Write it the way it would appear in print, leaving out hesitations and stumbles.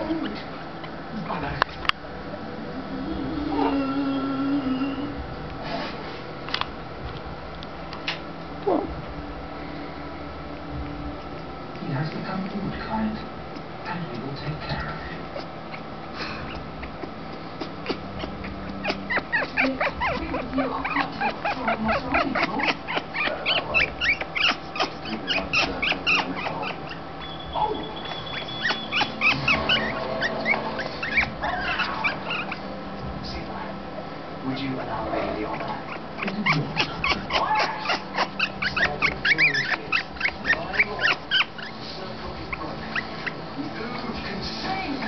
He has become good kind, and we will take care of him. You are comfortable throwing us away, no? Would you allow me the honor? It is yours. Circle is broken. Who can save